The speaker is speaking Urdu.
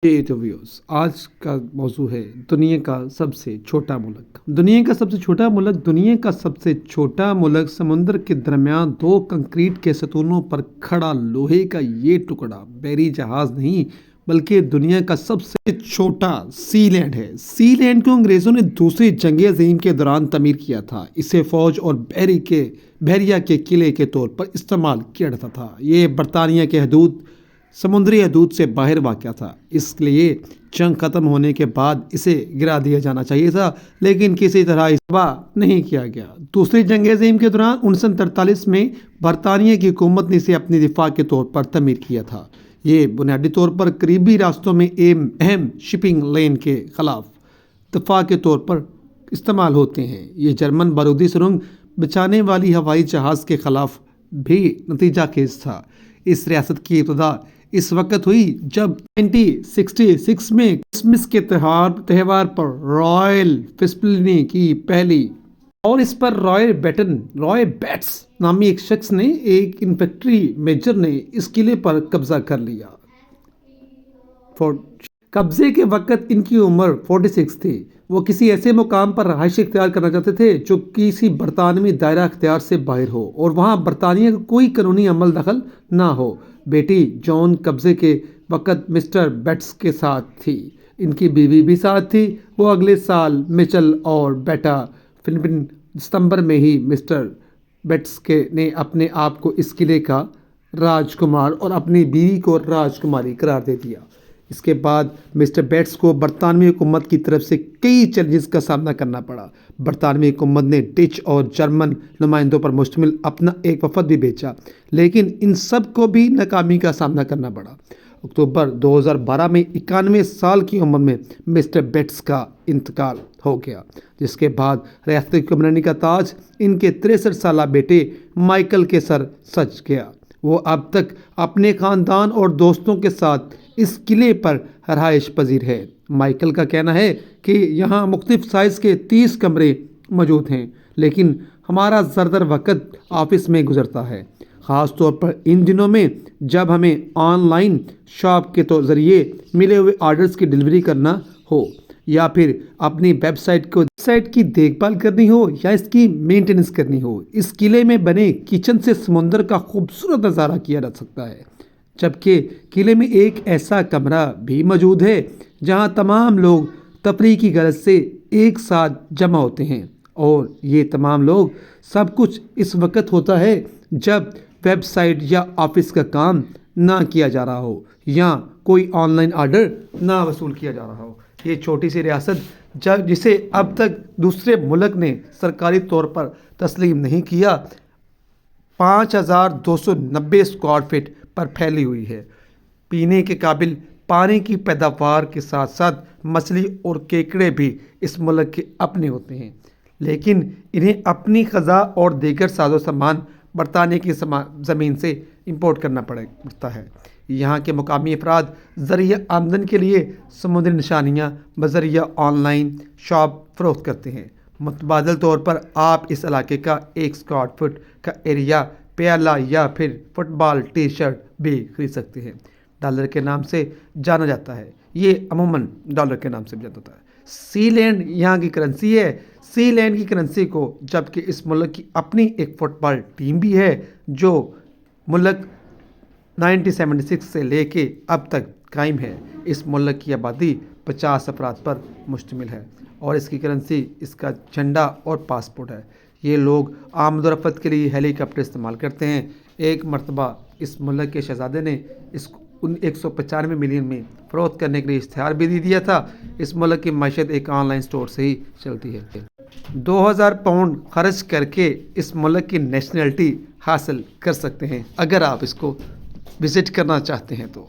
یہ تو ویوز آج کا موضوع ہے دنیا کا سب سے چھوٹا ملک۔ دنیا کا سب سے چھوٹا ملک دنیا کا سب سے چھوٹا ملک سمندر کے درمیان دو کنکریٹ کے ستونوں پر کھڑا لوہے کا یہ ٹکڑا بحری جہاز نہیں بلکہ دنیا کا سب سے چھوٹا سی لینڈ ہے۔ سی لینڈ کو انگریزوں نے دوسری جنگ عظیم کے دوران تعمیر کیا تھا۔ اسے فوج اور بحریہ کے قلعے کے طور پر استعمال کیا جاتا تھا۔ یہ برطانیہ کے سمندری حدود سے باہر واقع تھا، اس لیے جنگ ختم ہونے کے بعد اسے گرا دیا جانا چاہیے تھا، لیکن کسی طرح اس تباہ نہیں کیا گیا۔ دوسری جنگ عظیم کے دوران 1943 میں برطانیہ کی حکومت نے اسے اپنی دفاع کے طور پر تعمیر کیا تھا۔ یہ بنیادی طور پر قریبی راستوں میں اہم شپنگ لین کے خلاف دفاع کے طور پر استعمال ہوتے ہیں۔ یہ جرمن بارودی سرنگ بچھانے والی ہوائی جہاز کے خلاف بھی نتیجہ خیز تھا۔ اس ریاست کی ابتدا اس وقت ہوئی جب 1966 میں کرسمس کے تہوار پر رائل فسپلنی کی پہلی اور اس پر رائے بیٹس نامی ایک شخص نے ایک انفینٹری میجر نے اس قلعے پر قبضہ کر لیا۔ قبضے کے وقت ان کی عمر 46 تھی۔ وہ کسی ایسے مقام پر رہائش اختیار کرنا چاہتے تھے جو کسی برطانوی دائرہ اختیار سے باہر ہو اور وہاں برطانیہ کا کوئی قانونی عمل دخل نہ ہو۔ بیٹی جون قبضے کے وقت مسٹر بیٹس کے ساتھ تھی۔ ان کی بیوی بھی ساتھ تھی۔ وہ اگلے سال میچل اور بیٹا فلپن ستمبر میں ہی مسٹر بیٹس نے اپنے آپ کو اس قلعے کا راجکمار اور اپنی بیوی کو راجکماری قرار دے دیا۔ اس کے بعد مسٹر بیٹس کو برطانوی حکومت کی طرف سے کئی چیلنجز کا سامنا کرنا پڑا۔ برطانوی حکومت نے ڈچ اور جرمن نمائندوں پر مشتمل اپنا ایک وفد بھی بھیجا، لیکن ان سب کو بھی ناکامی کا سامنا کرنا پڑا۔ اکتوبر 2012 میں 91 سال کی عمر میں مسٹر بیٹس کا انتقال ہو گیا، جس کے بعد ریاستی حکمرانی کا تاج ان کے 63 سالہ بیٹے مائیکل کے سر سج گیا۔ وہ اب تک اپنے خاندان اور دوستوں کے ساتھ اس قلعے پر رہائش پذیر ہے۔ مائیکل کا کہنا ہے کہ یہاں مختلف سائز کے 30 کمرے موجود ہیں، لیکن ہمارا زیادہ تر وقت آفس میں گزرتا ہے، خاص طور پر ان دنوں میں جب ہمیں آن لائن شاپ کے ذریعے ملے ہوئے آرڈرز کی ڈیلیوری کرنا ہو یا پھر اپنی ویب سائٹ کی دیکھ بھال کرنی ہو یا اس کی مینٹیننس کرنی ہو۔ اس قلعے میں بنے کچن سے سمندر کا خوبصورت نظارہ کیا جا سکتا ہے، جبکہ قلعے میں ایک ایسا کمرہ بھی موجود ہے جہاں تمام لوگ تفریح کی غرض سے ایک ساتھ جمع ہوتے ہیں، اور یہ تمام لوگ سب کچھ اس وقت ہوتا ہے جب ویب سائٹ یا آفس کا کام نہ کیا جا رہا ہو یا کوئی آن لائن آرڈر نہ وصول کیا جا رہا ہو۔ یہ چھوٹی سی ریاست جسے اب تک دوسرے ملک نے سرکاری طور پر تسلیم نہیں کیا، 5290 اسکوائر فٹ پر پھیلی ہوئی ہے۔ پینے کے قابل پانی کی پیداوار کے ساتھ ساتھ مچھلی اور کیکڑے بھی اس ملک کے اپنے ہوتے ہیں، لیکن انہیں اپنی غذا اور دیگر ساز و سامان برطانیہ کی زمین سے امپورٹ کرنا پڑتا ہے۔ یہاں کے مقامی افراد ذریعہ آمدن کے لیے سمندری نشانیاں بذریعہ آن لائن شاپ فروخت کرتے ہیں۔ متبادل طور پر آپ اس علاقے کا 1 اسکوائر فٹ کا ایریا پیالہ یا پھر فٹ بال ٹی شرٹ بھی خرید سکتے ہیں۔ ڈالر کے نام سے جانا جاتا ہے، یہ عموماً ڈالر کے نام سے جانا جاتا ہے۔ سی لینڈ یہاں کی کرنسی ہے۔ سی لینڈ کی کرنسی کو، جبکہ اس ملک کی اپنی ایک فٹ بال ٹیم بھی ہے جو ملک 1976 سے لے کے اب تک قائم ہے۔ اس ملک کی آبادی 50 افراد پر مشتمل ہے اور اس کی کرنسی اس کا جھنڈا اور پاسپورٹ ہے۔ یہ لوگ آمد و رفت کے لیے ہیلی کاپٹر استعمال کرتے ہیں۔ ایک مرتبہ اس ملک کے شہزادے نے اس 195 ملین میں فروخت کرنے کے لیے اشتہار بھی دیا تھا۔ اس ملک کی معیشت ایک آن لائن سٹور سے ہی چلتی ہے۔ 2000 پاؤنڈ خرچ کر کے اس ملک کی نیشنلٹی حاصل کر سکتے ہیں اگر آپ اس کو وزٹ کرنا چاہتے ہیں تو۔